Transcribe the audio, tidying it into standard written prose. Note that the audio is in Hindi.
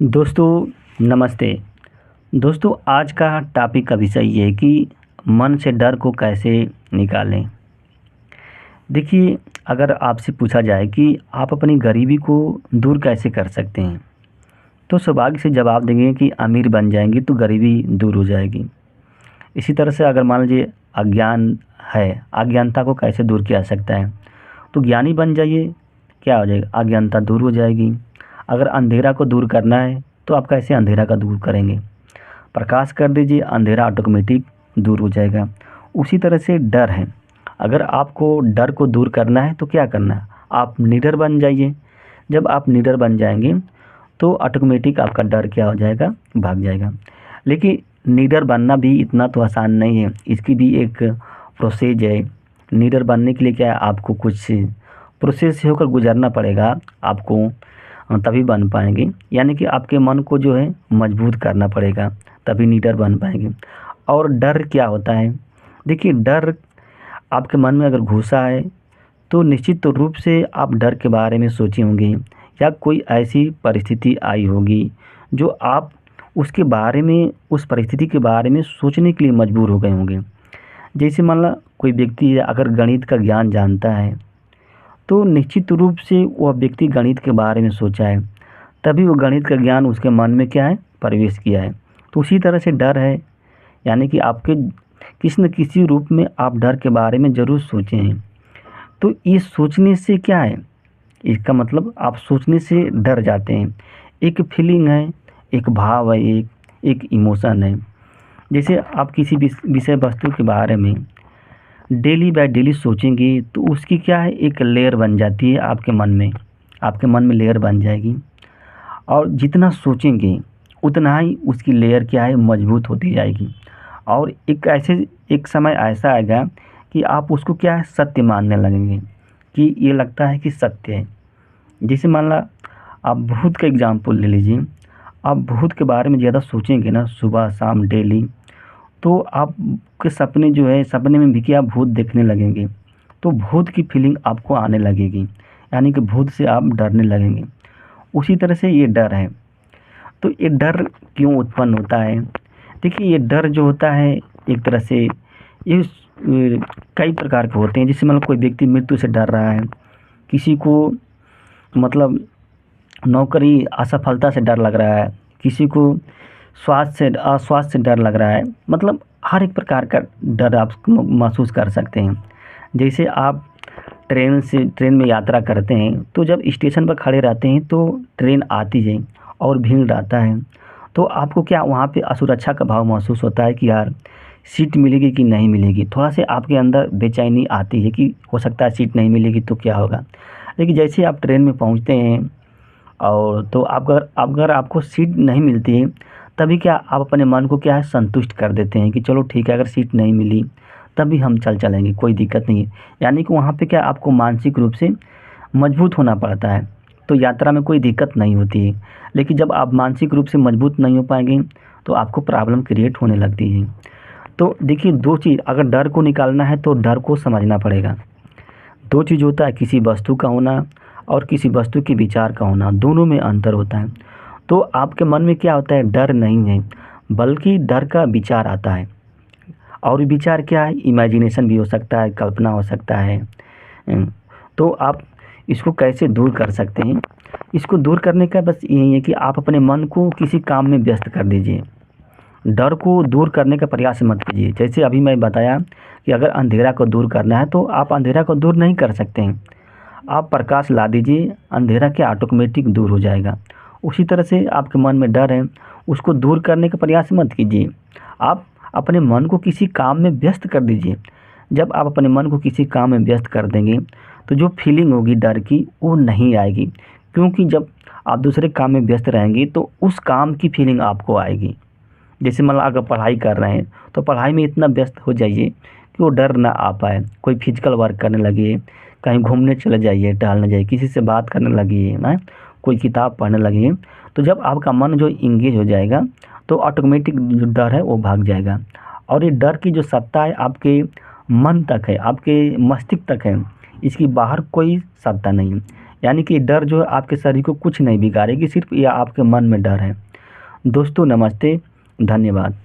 दोस्तों नमस्ते। दोस्तों आज का टॉपिक का विषय ये है कि मन से डर को कैसे निकालें। देखिए, अगर आपसे पूछा जाए कि आप अपनी गरीबी को दूर कैसे कर सकते हैं, तो सौभाग्य से जवाब देंगे कि अमीर बन जाएंगे तो गरीबी दूर हो जाएगी। इसी तरह से अगर मान लीजिए अज्ञान है, अज्ञानता को कैसे दूर किया जा सकता है, तो ज्ञानी बन जाइए, क्या हो जाएगा, अज्ञानता दूर हो जाएगी। अगर अंधेरा को दूर करना है तो आप कैसे अंधेरा का दूर करेंगे, प्रकाश कर दीजिए, अंधेरा ऑटोमेटिक दूर हो जाएगा। उसी तरह से डर है, अगर आपको डर को दूर करना है तो क्या करना है, आप निडर बन जाइए। जब आप निडर बन जाएंगे तो ऑटोमेटिक आपका डर क्या हो जाएगा, भाग जाएगा। लेकिन निडर बनना भी इतना तो आसान नहीं है, इसकी भी एक प्रोसेस है। निडर बनने के लिए क्या है, आपको कुछ प्रोसेस से होकर गुजरना पड़ेगा, आपको तभी बन पाएंगे। यानी कि आपके मन को जो है मजबूत करना पड़ेगा, तभी निडर बन पाएंगे। और डर क्या होता है, देखिए डर आपके मन में अगर घुसा है तो निश्चित रूप से आप डर के बारे में सोचे होंगे, या कोई ऐसी परिस्थिति आई होगी जो आप उसके बारे में, उस परिस्थिति के बारे में सोचने के लिए मजबूर हो गए होंगे। जैसे मान ला कोई व्यक्ति अगर गणित का ज्ञान जानता है तो निश्चित रूप से वह व्यक्ति गणित के बारे में सोचा है, तभी वो गणित का ज्ञान उसके मन में क्या है, प्रवेश किया है। तो उसी तरह से डर है, यानी कि आपके किसी न किसी रूप में आप डर के बारे में ज़रूर सोचे हैं। तो ये सोचने से क्या है, इसका मतलब आप सोचने से डर जाते हैं। एक फीलिंग है, एक भाव है, एक इमोशन है। जैसे आप किसी विषय वस्तु के बारे में डेली बाय डेली सोचेंगे तो उसकी क्या है, एक लेयर बन जाती है आपके मन में, आपके मन में लेयर बन जाएगी। और जितना सोचेंगे उतना ही उसकी लेयर क्या है, मजबूत होती जाएगी। और एक समय ऐसा आएगा कि आप उसको क्या है, सत्य मानने लगेंगे, कि ये लगता है कि सत्य है। जैसे मान ला आप भूत का एग्जाम्पल ले लीजिए, आप भूत के बारे में ज़्यादा सोचेंगे ना सुबह शाम डेली, तो आपके सपने जो है, सपने में भी क्या भूत देखने लगेंगे, तो भूत की फीलिंग आपको आने लगेगी, यानी कि भूत से आप डरने लगेंगे। उसी तरह से ये डर है। तो ये डर क्यों उत्पन्न होता है, देखिए ये डर जो होता है एक तरह से ये कई प्रकार के होते हैं। जैसे मतलब कोई व्यक्ति मृत्यु से डर रहा है, किसी को मतलब नौकरी असफलता से डर लग रहा है, किसी को स्वास्थ्य से डर लग रहा है। मतलब हर एक प्रकार का डर आप महसूस कर सकते हैं। जैसे आप ट्रेन में यात्रा करते हैं तो जब स्टेशन पर खड़े रहते हैं तो ट्रेन आती है और भीड़ रहता है, तो आपको क्या वहाँ पे असुरक्षा का भाव महसूस होता है कि यार सीट मिलेगी कि नहीं मिलेगी। थोड़ा से आपके अंदर बेचैनी आती है कि हो सकता है सीट नहीं मिलेगी तो क्या होगा। लेकिन जैसे आप ट्रेन में पहुँचते हैं और तो अगर आपको सीट नहीं मिलती है, तभी क्या आप अपने मन को क्या है, संतुष्ट कर देते हैं कि चलो ठीक है, अगर सीट नहीं मिली तभी हम चलेंगे, कोई दिक्कत नहीं है। यानी कि वहाँ पे क्या आपको मानसिक रूप से मजबूत होना पड़ता है, तो यात्रा में कोई दिक्कत नहीं होती है। लेकिन जब आप मानसिक रूप से मजबूत नहीं हो पाएंगे तो आपको प्रॉब्लम क्रिएट होने लगती है। तो देखिए दो चीज़, अगर डर को निकालना है तो डर को समझना पड़ेगा। दो चीज़ होता है, किसी वस्तु का होना और किसी वस्तु के विचार का होना, दोनों में अंतर होता है। तो आपके मन में क्या होता है, डर नहीं है, बल्कि डर का विचार आता है। और विचार क्या है, इमेजिनेशन भी हो सकता है, कल्पना हो सकता है। तो आप इसको कैसे दूर कर सकते हैं, इसको दूर करने का बस यही है कि आप अपने मन को किसी काम में व्यस्त कर दीजिए। डर को दूर करने का प्रयास मत कीजिए। जैसे अभी मैं बताया कि अगर अंधेरा को दूर करना है तो आप अंधेरा को दूर नहीं कर सकते हैं, आप प्रकाश ला दीजिए, अंधेरा क्या ऑटोमेटिक दूर हो जाएगा। उसी तरह से आपके मन में डर है, उसको दूर करने का प्रयास मत कीजिए, आप अपने मन को किसी काम में व्यस्त कर दीजिए। जब आप अपने मन को किसी काम में व्यस्त कर देंगे तो जो फीलिंग होगी डर की वो नहीं आएगी, क्योंकि जब आप दूसरे काम में व्यस्त रहेंगे तो उस काम की फीलिंग आपको आएगी। जैसे मतलब अगर पढ़ाई कर रहे हैं तो पढ़ाई में इतना व्यस्त हो जाइए कि वो डर ना आ पाए। कोई फिजिकल वर्क करने लगिए, कहीं घूमने चले जाइए, टहलने जाइए, किसी से बात करने लगिए ना, कोई किताब पढ़ने लगिए। तो जब आपका मन जो इंगेज हो जाएगा तो ऑटोमेटिक जो डर है वो भाग जाएगा। और ये डर की जो सत्ता है आपके मन तक है, आपके मस्तिष्क तक है, इसकी बाहर कोई सत्ता नहीं है। यानी कि डर जो है आपके शरीर को कुछ नहीं बिगाड़ेगी, सिर्फ यह आपके मन में डर है। दोस्तों नमस्ते, धन्यवाद।